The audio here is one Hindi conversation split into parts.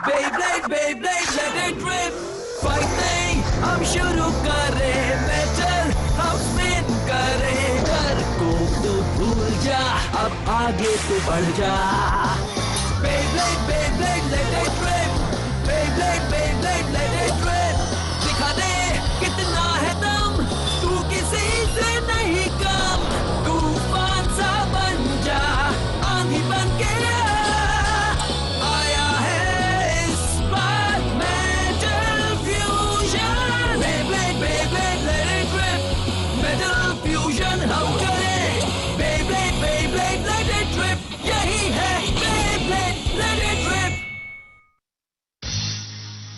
Beyblade, Beyblade, let it rip. Fighting, हम शुरू करें. Metal, हम spin करें. डर को तो भूल जा, अब आगे तो बढ़ जा. Beyblade, Beyblade, let it rip. Beyblade, Beyblade, let it rip. दिखा दे कितना है दम, तू किसी से नहीं कम. तूफान सा बन जा, आंधी बन के आया है इस बार metal fusion. Beyblade, Beyblade, let it rip. Metal fusion हम करें. Beyblade, Beyblade, let it rip. यही है Beyblade, let it rip.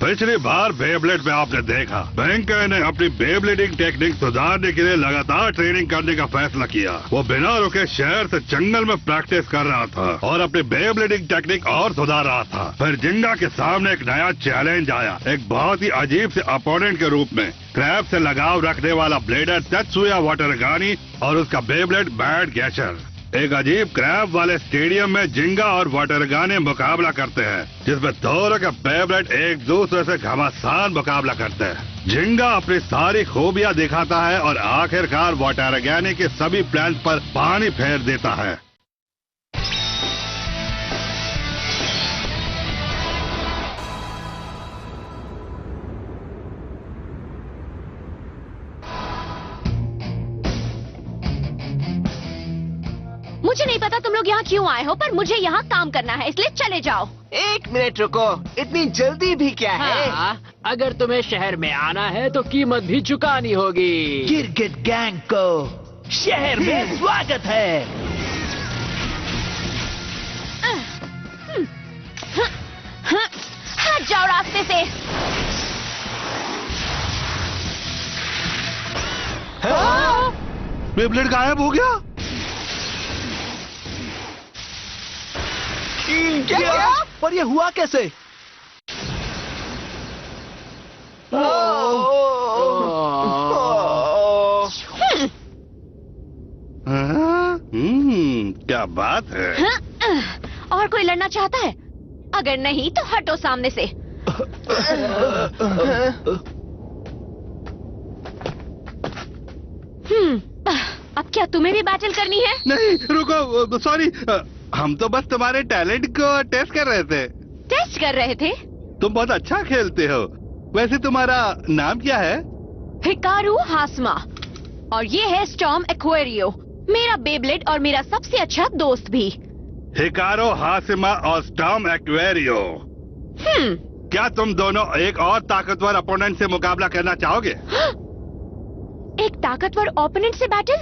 पिछली बार बेब्लेड में आपने देखा वेंकैया ने अपनी बेब्लेडिंग टेक्निक सुधारने के लिए लगातार ट्रेनिंग करने का फैसला किया. वो बिना रुके शहर से जंगल में प्रैक्टिस कर रहा था और अपनी बेब्लेडिंग टेक्निक और सुधार रहा था. फिर जिंगा के सामने एक नया चैलेंज आया, एक बहुत ही अजीब से अपोनेंट के रूप में. क्रैब से लगाव रखने वाला ब्लेडर तेत्सुया वाटरगानी और उसका बेब्लेड बैड गैशर. एक अजीब क्रैब वाले स्टेडियम में जिंगा और वाटरगानी मुकाबला करते हैं, जिसमें दोनों के बेब्लेड एक दूसरे से घमासान मुकाबला करते हैं. जिंगा अपनी सारी खूबियां दिखाता है और आखिरकार वाटरगानी के सभी प्लान पर पानी फेर देता है. मुझे नहीं पता तुम लोग यहाँ क्यों आए हो, पर मुझे यहाँ काम करना है, इसलिए चले जाओ. एक मिनट रुको, इतनी जल्दी भी क्या है? हाँ, अगर तुम्हें शहर में आना है तो कीमत भी चुकानी होगी. गिरगिट गैंग को शहर में स्वागत है. हट जाओ रास्ते से. बेब्लेड गायब हो गया. क्या? पर ये हुआ कैसे? क्या बात है. और कोई लड़ना चाहता है? अगर नहीं तो हटो सामने से. अब क्या तुम्हें भी बैटल करनी है? नहीं रुको, सॉरी. हम तो बस तुम्हारे टैलेंट को टेस्ट कर रहे थे. टेस्ट कर रहे थे? तुम बहुत अच्छा खेलते हो. वैसे तुम्हारा नाम क्या है? हिकारू हासमा. और ये है स्टॉर्म एक्वेरियो, मेरा बेब्लेड और मेरा सबसे अच्छा दोस्त भी. हिकारो हासिमा और स्टॉर्म एक्वेरियो. क्या तुम दोनों एक और ताकतवर अपोनेंट से मुकाबला करना चाहोगे? एक ताकतवर ओपोनेंट से बैटल?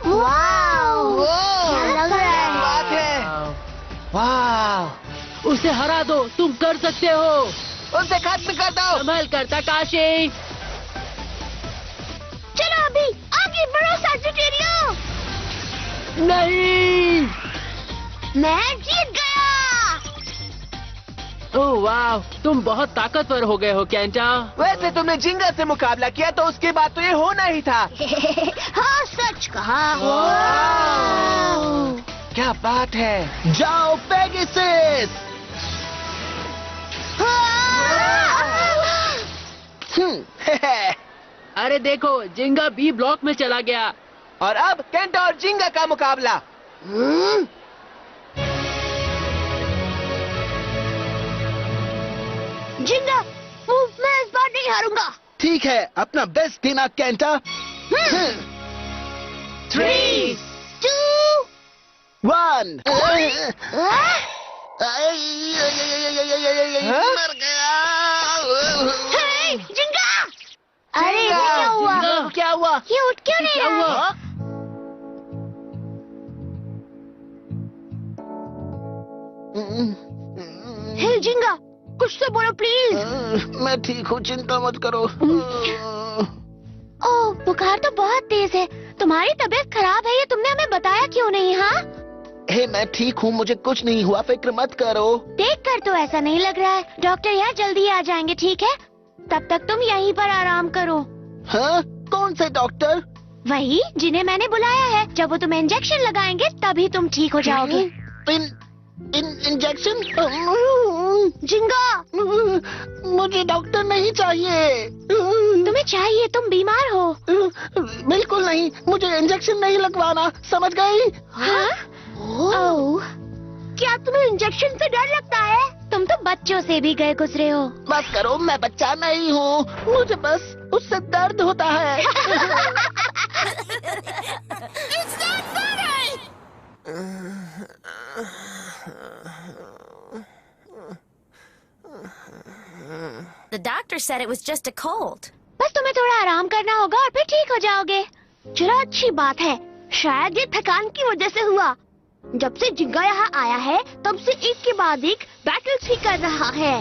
वाह, क्या लग रहा है? बात है. वाह, उसे हरा दो, तुम कर सकते हो. उसे खत्म कर दो. संभल कर ताकाशी. चलो अभी आगे बढ़ो सजिटेरियो. नहीं. मैं जीत गया. ओह वाह, तुम बहुत ताकतवर हो गए हो केंटा. वैसे तुमने जिंगा से मुकाबला किया तो उसके बाद तो ये होना ही था. हाँ सच कहा. क्या बात है. जाओ पेगासस. अरे देखो, जिंगा बी ब्लॉक में चला गया. और अब केंटा और जिंगा का मुकाबला. जिंगा, मैं इस बार नहीं हारूंगा. ठीक है, अपना बेस्ट देना केंटा. 3, 2, 1. मर गया. जिंगा. अरे ये क्या हुआ? क्या हुआ? ये उठ क्यों नहीं रहा? हे जिंगा, कुछ तो बोलो प्लीज. मैं ठीक हूँ, चिंता मत करो. ओह, बुखार तो बहुत तेज है. तुम्हारी तबीयत खराब है, ये तुमने हमें बताया क्यों नहीं? हाँ, हे मैं ठीक हूँ, मुझे कुछ नहीं हुआ, फिक्र मत करो. देखकर तो ऐसा नहीं लग रहा है. डॉक्टर यहाँ जल्दी आ जाएंगे, ठीक है? तब तक तुम यहीं पर आराम करो. हाँ, कौन से डॉक्टर? वही जिन्हें मैंने बुलाया है। जब वो तुम्हें इंजेक्शन लगाएंगे तभी तुम ठीक हो जाओगे। इंजेक्शन? जिंगा, मुझे डॉक्टर नहीं चाहिए। तुम्हें चाहिए, तुम बीमार हो। बिल्कुल नहीं, मुझे इंजेक्शन नहीं लगवाना, समझ गई? हाँ? ओह, क्या तुम्हें इंजेक्शन से डर लगता है? तुम तो बच्चों से भी गए गुजरे हो। बस करो, मैं बच्चा नहीं हूँ, मुझे बस उससे दर्द होता है। The doctor said it was just a cold. बस तुम्हें थोड़ा आराम करना होगा और फिर ठीक हो जाओगे। चलो, अच्छी बात है। शायद ये थकान की वजह से हुआ। जब से जिंगा यहाँ आया है तब से एक के बाद एक बैटल्स ही कर रहा है।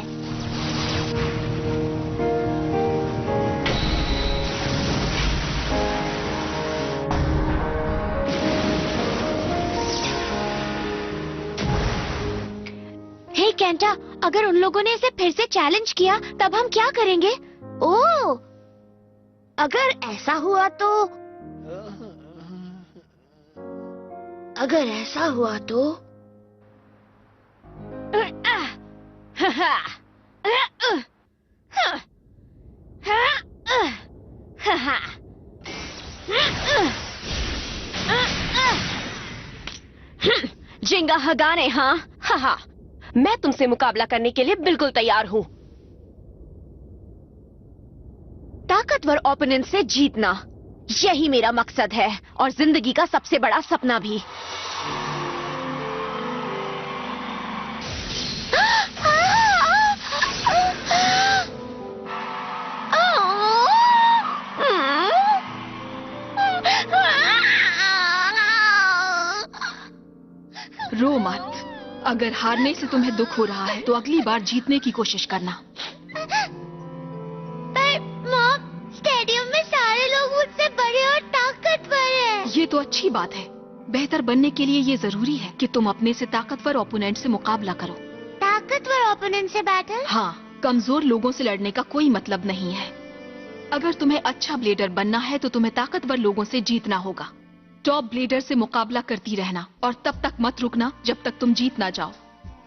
हे केंटा, अगर उन लोगों ने इसे फिर से चैलेंज किया तब हम क्या करेंगे? ओह, अगर ऐसा हुआ तो जिंगा हगाने, हाँ हाँ, मैं तुमसे मुकाबला करने के लिए बिल्कुल तैयार हूँ। ताकतवर ओपोनेंट से जीतना, यही मेरा मकसद है और जिंदगी का सबसे बड़ा सपना भी। रो मत। अगर हारने से तुम्हें दुख हो रहा है तो अगली बार जीतने की कोशिश करना। पर मॉम, स्टेडियम में सारे लोग मुझसे बड़े और ताकतवर हैं। ये तो अच्छी बात है। बेहतर बनने के लिए ये जरूरी है कि तुम अपने से ताकतवर ओपोनेंट से मुकाबला करो। ताकतवर ओपोनेंट से बैटल? हाँ, कमजोर लोगों से लड़ने का कोई मतलब नहीं है। अगर तुम्हें अच्छा ब्लेडर बनना है तो तुम्हें ताकतवर लोगों से जीतना होगा। टॉप ब्लेडर से मुकाबला करती रहना और तब तक मत रुकना जब तक तुम जीत ना जाओ।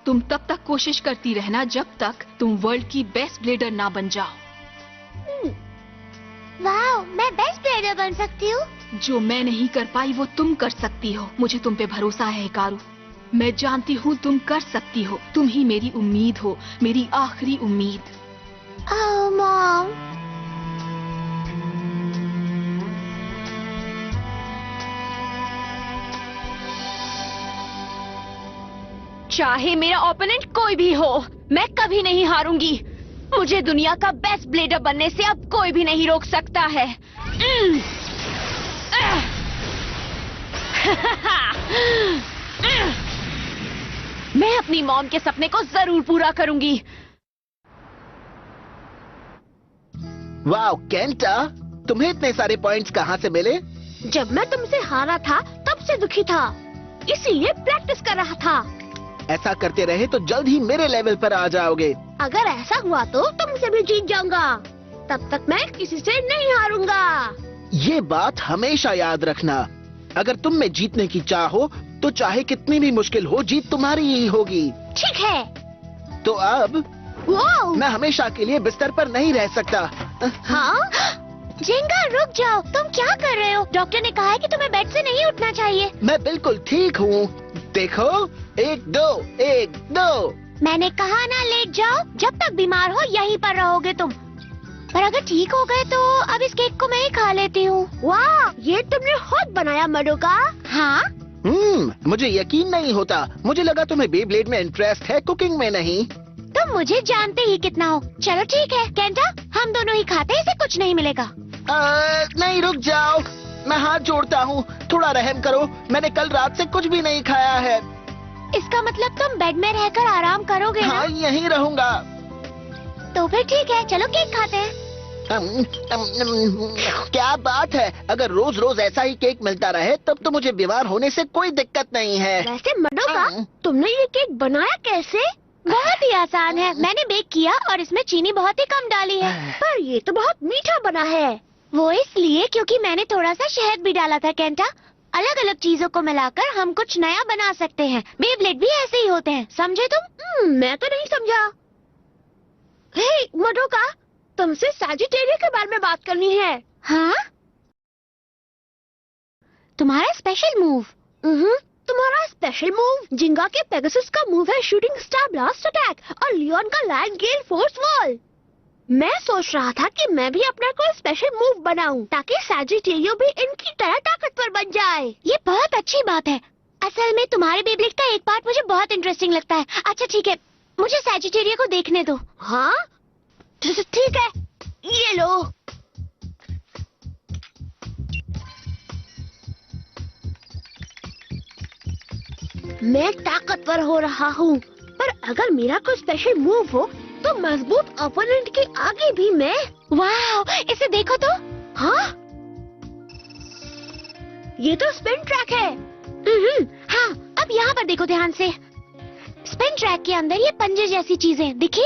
तुम तब तक कोशिश करती रहना जब तक तुम वर्ल्ड की बेस्ट ब्लेडर ना बन जाओ। वाह, मैं बेस्ट ब्लेडर बन सकती हूँ। जो मैं नहीं कर पाई वो तुम कर सकती हो। मुझे तुम पे भरोसा है हिकारू। मैं जानती हूँ तुम कर सकती हो। तुम ही मेरी उम्मीद हो, मेरी आखिरी उम्मीद। ओह मॉम, चाहे मेरा ओपोनेंट कोई भी हो, मैं कभी नहीं हारूंगी। मुझे दुनिया का बेस्ट ब्लेडर बनने से अब कोई भी नहीं रोक सकता है। मैं अपनी मॉम के सपने को जरूर पूरा करूंगी। वाह केंटा, तुम्हें इतने सारे पॉइंट्स कहाँ से मिले? जब मैं तुमसे हारा था तब से दुखी था, इसीलिए प्रैक्टिस कर रहा था। ऐसा करते रहे तो जल्द ही मेरे लेवल पर आ जाओगे। अगर ऐसा हुआ तो तुमसे भी जीत जाऊंगा। तब तक मैं किसी से नहीं हारूंगा। ये बात हमेशा याद रखना। अगर तुम में जीतने की चाह हो तो चाहे कितनी भी मुश्किल हो, जीत तुम्हारी ही होगी। ठीक है। तो अब वो मैं हमेशा के लिए बिस्तर पर नहीं रह सकता। हाँ? जिंगा, रुक जाओ। तुम क्या कर रहे हो? डॉक्टर ने कहा है कि तुम्हें बेड से नहीं उठना चाहिए। मैं बिल्कुल ठीक हूँ। देखो, 1 2 1 2। मैंने कहा ना लेट जाओ। जब तक बीमार हो यहीं पर रहोगे तुम। पर अगर ठीक हो गए तो अब इस केक को मैं ही खा लेती हूँ। वाह, ये तुमने खुद बनाया मडोका? हाँ। मुझे यकीन नहीं होता। मुझे लगा तुम्हें बेब्लेड में इंटरेस्ट है, कुकिंग में नहीं। तुम मुझे जानते ही कितना हो। चलो ठीक है केंटा, हम दोनों ही खाते, इसे कुछ नहीं मिलेगा। नहीं, रुक जाओ। मैं हाथ जोड़ता हूँ, थोड़ा रहम करो। मैंने कल रात से कुछ भी नहीं खाया है। इसका मतलब तुम बेड में रहकर आराम करोगे ना? हाँ, यहीं रहूंगा। तो फिर ठीक है, चलो केक खाते हैं। क्या बात है, अगर रोज रोज ऐसा ही केक मिलता रहे तब तो मुझे बीमार होने से कोई दिक्कत नहीं है। वैसे मडोका, तुमने ये केक बनाया कैसे? बहुत ही आसान है। मैंने बेक किया और इसमें चीनी बहुत ही कम डाली है। पर ये तो बहुत मीठा बना है। वो इसलिए क्योंकि मैंने थोड़ा सा शहद भी डाला था केंटा। अलग अलग चीजों को मिलाकर हम कुछ नया बना सकते हैं। बेब्लेड भी ऐसे ही होते हैं, समझे तुम? मैं तो नहीं समझा। हे मडोका, तुमसे सैजिटेरियस के बारे में बात करनी है। हाँ? तुम्हारा स्पेशल मूव? तुम्हारा स्पेशल मूव जिंगा के पेगासस का मूव है शूटिंग स्टार ब्लास्ट अटैक और लियोन का लायन गेल फोर्स वॉल। मैं सोच रहा था कि मैं भी अपना कोई स्पेशल मूव बनाऊं ताकि सैजिटेरियो भी इनकी तरह ताकतवर बन जाए। ये बहुत अच्छी बात है। असल में तुम्हारे बेब्लेड का एक पार्ट मुझे बहुत इंटरेस्टिंग लगता है। अच्छा ठीक है, मुझे सैजिटेरियो को देखने दो। हाँ ठीक है, ये लो। मैं ताकतवर हो रहा हूँ, पर अगर मेरा कोई स्पेशल मूव हो तो मजबूत ओपोनेंट के आगे भी मैं। वाह, इसे देखो तो। हाँ, ये तो स्पिन ट्रैक है। हाँ, अब यहाँ पर देखो ध्यान से। स्पिन ट्रैक के अंदर ये पंजे जैसी चीजें दिखी?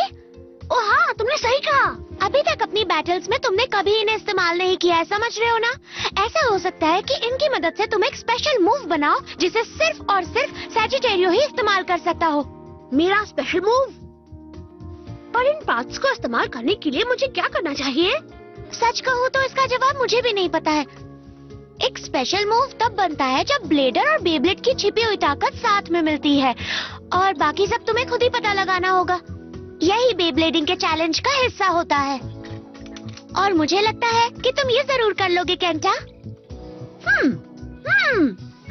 ओ हाँ, तुमने सही कहा। अभी तक अपनी बैटल्स में तुमने कभी इन्हें इस्तेमाल नहीं किया है, समझ रहे हो ना? ऐसा हो सकता है कि इनकी मदद से तुम एक स्पेशल मूव बनाओ जिसे सिर्फ और सिर्फ सैजिटेरियो ही इस्तेमाल कर सकता हो। मेरा स्पेशल मूव? पर इन पार्ट्स को इस्तेमाल करने के लिए मुझे क्या करना चाहिए? सच कहूँ तो इसका जवाब मुझे भी नहीं पता है। एक स्पेशल मूव तब बनता है जब ब्लेडर और बेब्लेड की छिपी हुई ताकत साथ में मिलती है, और बाकी सब तुम्हें खुद ही पता लगाना होगा। यही बेब्लेडिंग के चैलेंज का हिस्सा होता है, और मुझे लगता है कि तुम ये जरूर कर लोगे केंटा।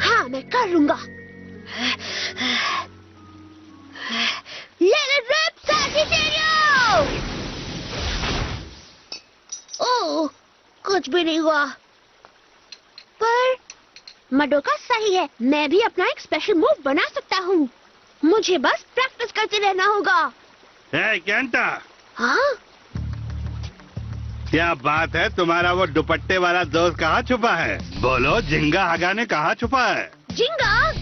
हाँ, मैं कर लूंगा। Let it rip, Sagittario! ओह, कुछ भी नहीं हुआ। पर मडोका सही है, मैं भी अपना एक स्पेशल मूव बना सकता हूँ। मुझे बस प्रैक्टिस करते रहना होगा। हे केंटा, हाँ? क्या बात है, तुम्हारा वो दुपट्टे वाला दोस्त कहाँ छुपा है? बोलो, जिंगा हगाने कहाँ छुपा है? जिंगा?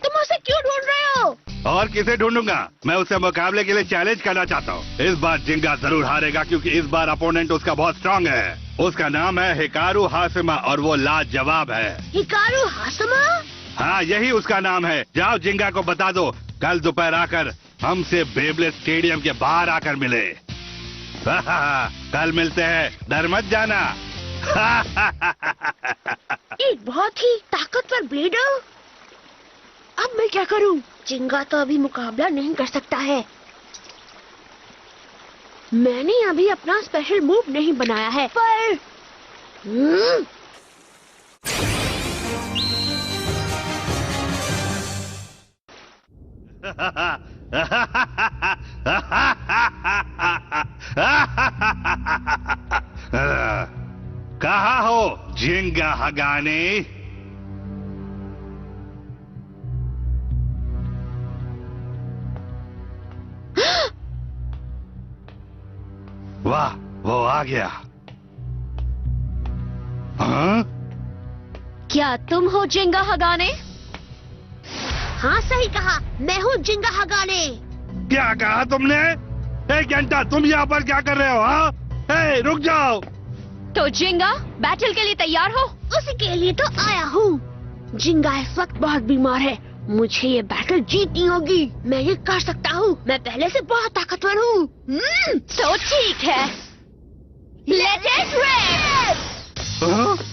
तुम उसे क्यों ढूंढ रहे हो? और किसे ढूंढूंगा? मैं उससे मुकाबले के लिए चैलेंज करना चाहता हूँ। इस बार जिंगा जरूर हारेगा क्योंकि इस बार अपोनेंट उसका बहुत स्ट्रांग है। उसका नाम है हिकारू हाशिमा और वो लाजवाब है। Hikaru Hashima? हाँ, यही उसका नाम है। जाओ जिंगा को बता दो, कल दोपहर आकर हमसे बेब्लेड स्टेडियम के बाहर आकर मिले। कल मिलते हैं, डर मत जाना। एक बहुत ही ताकतवर ब्लेडर। अब मैं क्या करूं? जिंगा तो अभी मुकाबला नहीं कर सकता है। मैंने अभी अपना स्पेशल मूव नहीं बनाया है, पर कहाँ हो जिंगा हगाने? वाह, वो आ गया। हाँ? क्या तुम हो जिंगा हगाने? हाँ, सही कहा, मैं हूँ जिंगा हगाने। क्या कहा तुमने? एक घंटा तुम यहाँ पर क्या कर रहे हो? हाँ, हे, रुक जाओ। तो जिंगा, बैटल के लिए तैयार हो? उसी के लिए तो आया हूँ। जिंगा इस वक्त बहुत बीमार है, मुझे ये बैटल जीतनी होगी। मैं ये कर सकता हूँ, मैं पहले से बहुत ताकतवर हूँ। तो ठीक है, लेट इट रिप।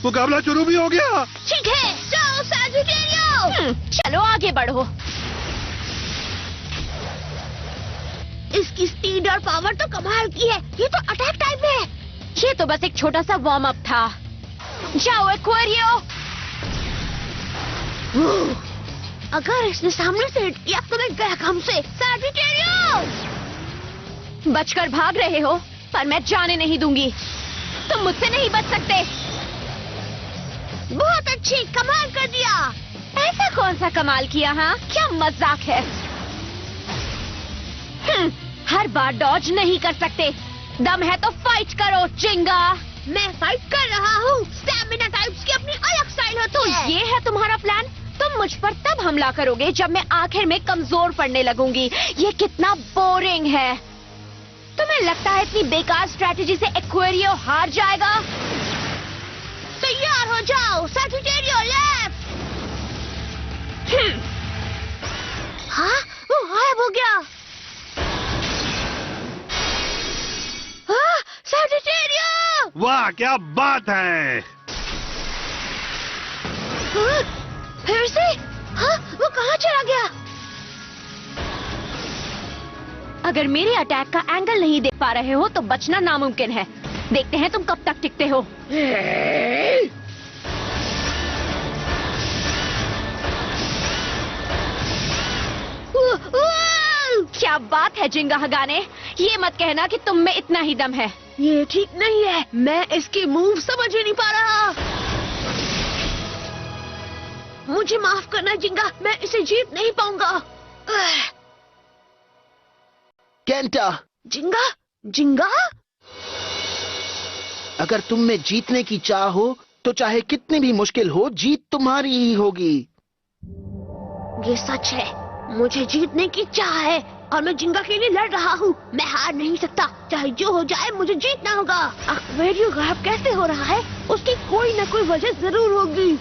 मुकाबला शुरू भी हो गया। ठीक है, जाओ सैजिटेरियो। चलो आगे बढ़ो। इसकी स्पीड और पावर तो कमाल की है। ये तो अटैक टाइप है। ये तो बस एक छोटा सा वार्म अप था। जाओ एक्वेरियो। अगर इसने सामने से हिट किया तो मैं गया हमसे। सैजिटेरियो! बचकर भाग रहे हो, पर मैं जाने नहीं दूंगी। तुम मुझसे नहीं बच सकते। बहुत अच्छी, कमाल कर दिया। ऐसा कौन सा कमाल किया? हाँ, क्या मजाक है। हर बार डॉज नहीं कर सकते। दम है तो फाइट करो जिंगा। मैं फाइट कर रहा हूँ। स्टैमिना टाइप्स की अपनी अलग स्टाइल है। तो ये है तुम्हारा प्लान? तुम मुझ पर तब हमला करोगे जब मैं आखिर में कमजोर पड़ने लगूंगी। ये कितना बोरिंग है। तुम्हें लगता है इतनी बेकार स्ट्रेटेजी से एक्वेरियो हार जाएगा? तैयार हो जाओ सैजिटेरियो लेफ्ट। हाँ, वो गायब हो गया। हाँ, सैजिटेरियो। वाह क्या बात है। हाँ, फिर से? हाँ, वो कहाँ चला गया? अगर मेरे अटैक का एंगल नहीं देख पा रहे हो तो बचना नामुमकिन है। देखते हैं तुम कब तक टिकते हो। क्या बात है जिंगा हगाने, ये मत कहना कि तुम में इतना ही दम है। ये ठीक नहीं है, मैं इसके मूव समझ ही नहीं पा रहा। मुझे माफ करना जिंगा, मैं इसे जीत नहीं पाऊंगा। केंटा, जिंगा, जिंगा? अगर तुम में जीतने की चाह हो तो चाहे कितनी भी मुश्किल हो, जीत तुम्हारी ही होगी। ये सच है, मुझे जीतने की चाह है और मैं जिंगा के लिए लड़ रहा हूँ। मैं हार नहीं सकता, चाहे जो हो जाए मुझे जीतना होगा। एक्वेरियो गायब कैसे हो रहा है? उसकी कोई न कोई वजह जरूर होगी,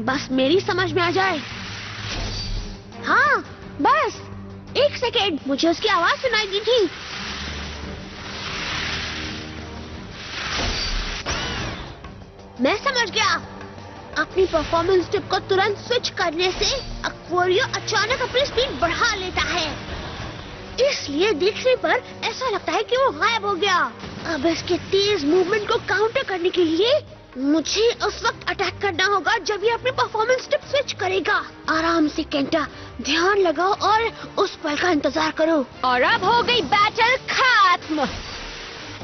बस मेरी समझ में आ जाए। हाँ, बस 1 सेकेंड, मुझे उसकी आवाज सुनाई दी थी। मैं समझ गया। अपनी परफॉर्मेंस टिप को तुरंत स्विच करने से एक्वेरियो अचानक अपनी स्पीड बढ़ा लेता है, इसलिए देखने पर ऐसा लगता है कि वो गायब हो गया। अब इसके तेज मूवमेंट को काउंटर करने के लिए मुझे उस वक्त अटैक करना होगा जब ये अपनी परफॉर्मेंस टिप स्विच करेगा। आराम से केंटा, ध्यान लगाओ और उस पल का इंतजार करो। और अब हो गई बैटल खत्म।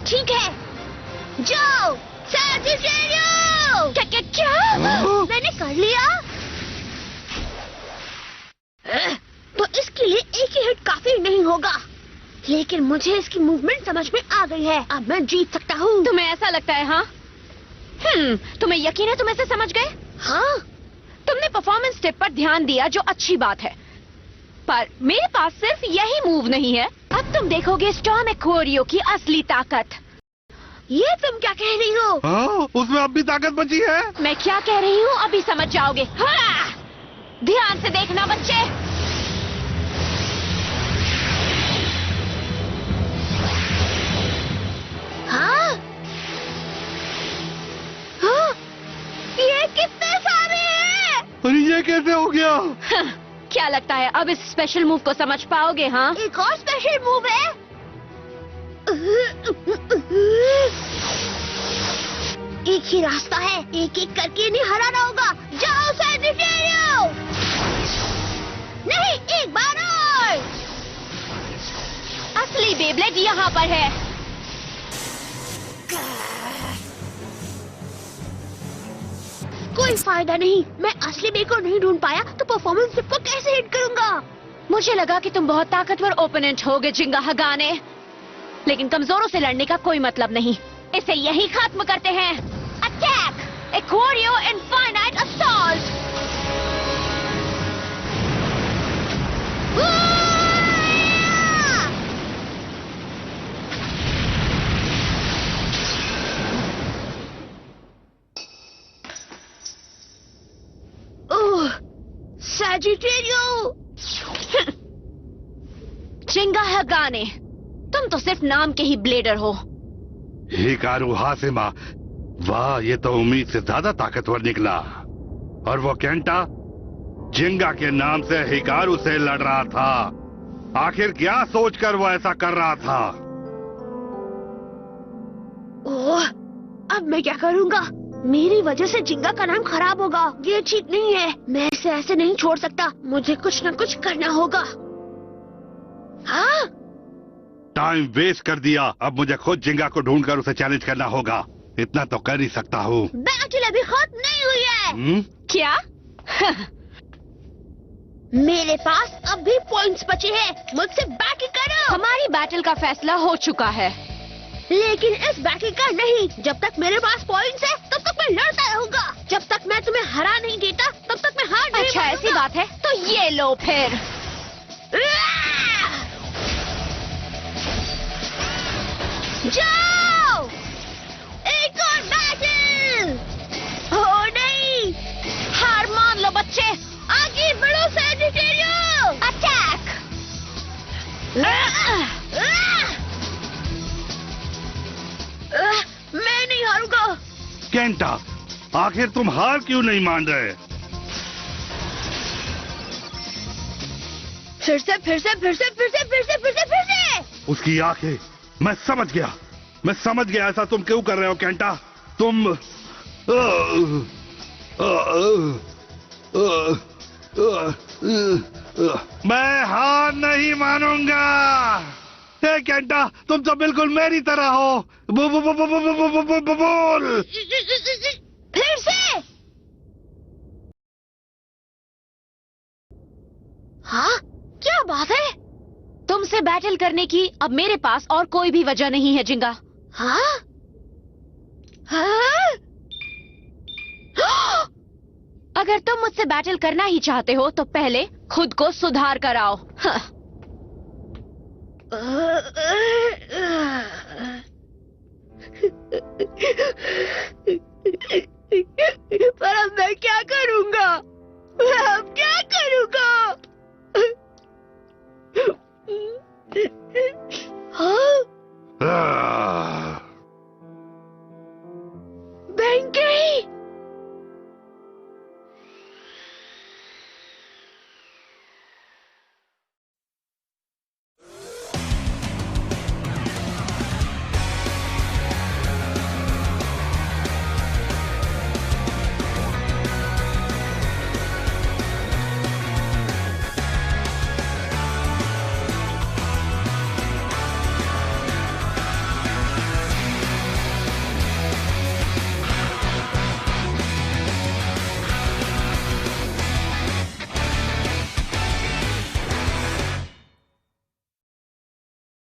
ठीक है, जाओ सैजिटेरियो। क्या? मैंने कर लिया। तो इसके लिए एक ही हिट काफी नहीं होगा, लेकिन मुझे इसकी मूवमेंट समझ में आ गई है। अब मैं जीत सकता हूँ। तुम्हें ऐसा लगता है? हाँ, तुम्हें यकीन है तुम इसे समझ गए? हाँ, तुमने परफॉर्मेंस टिप पर ध्यान दिया, जो अच्छी बात है, पर मेरे पास सिर्फ यही मूव नहीं है। अब तुम देखोगे स्टॉर्म एक्वेरियो की असली ताकत। ये तुम क्या कह रही हो? हाँ, उसमें अब भी ताकत बची है। मैं क्या कह रही हूँ अभी समझ जाओगे। हाँ! ध्यान से देखना बच्चे। हाँ? हाँ? ये कितने सारे हैं? अरे ये कैसे हो गया? क्या लगता है अब इस स्पेशल मूव को समझ पाओगे? हाँ, एक और स्पेशल मूव है। एक ही रास्ता है, एक एक करके इन्हें हराना होगा। जाओ सैजिटेरियो। नहीं, एक बार और। असली बेब्लेड यहाँ पर है। कोई फायदा नहीं, मैं असली बे को नहीं ढूंढ पाया तो परफॉर्मेंस टिप को कैसे हिट करूंगा? मुझे लगा कि तुम बहुत ताकतवर ओपोनेंट होगे जिंगा हगाने, लेकिन कमजोरों से लड़ने का कोई मतलब नहीं। इसे यही खत्म करते हैं। Attack Aquario infinite assault. Oh, Sagittario. Gingka Hagane, तुम तो सिर्फ नाम के ही ब्लेडर हो। हिकारू हासिमा, वाह ये तो उम्मीद से ज्यादा ताकतवर निकला। और वो केंटा जिंगा के नाम से हिकारू से लड़ रहा था। आखिर क्या सोचकर वो ऐसा कर रहा था? ओह, अब मैं क्या करूंगा? मेरी वजह से जिंगा का नाम खराब होगा। ये ठीक नहीं है, मैं इसे ऐसे नहीं छोड़ सकता। मुझे कुछ न कुछ करना होगा। हाँ? टाइम वेस्ट कर दिया। अब मुझे खुद जिंगा को ढूंढकर उसे चैलेंज करना होगा। इतना तो कर ही सकता हूँ। बैटल अभी खत्म नहीं हुई है। क्या? मेरे पास अब भी पॉइंट्स बचे हैं। मुझसे बैटल करो। हमारी बैटल का फैसला हो चुका है, लेकिन इस बैटल का नहीं। जब तक मेरे पास पॉइंट्स है तब तक मैं लड़ता रहूंगा। जब तक मैं तुम्हें हरा नहीं देता तब तक मैं हार नहीं अच्छा ऐसी मानूंगा। बात है तो ये लो फिर। जाओ, एक और बैटल। बच्चे, आगे बढ़ो सैजिटेरियो! अटैक! मैं नहीं हारूंगा। केंटा, आखिर तुम हार क्यों नहीं मान रहे? फिर से, फिर से, फिर से, फिर से, फिर से, फिर से, फिर से! उसकी आंखें, मैं समझ गया ऐसा तुम क्यों कर रहे हो केंटा। तुम मैं हार नहीं मानूंगा। हे केंटा, तुम तो बिल्कुल मेरी तरह हो। बोल। फिर से! हाँ, क्या बात है? तुमसे बैटल करने की अब मेरे पास और कोई भी वजह नहीं है जिंगा। हाँ? हाँ? अगर तुम मुझसे बैटल करना ही चाहते हो तो पहले खुद को सुधार कर आओ। हाँ। पर अब मैं क्या करूंगा? मैं अब क्या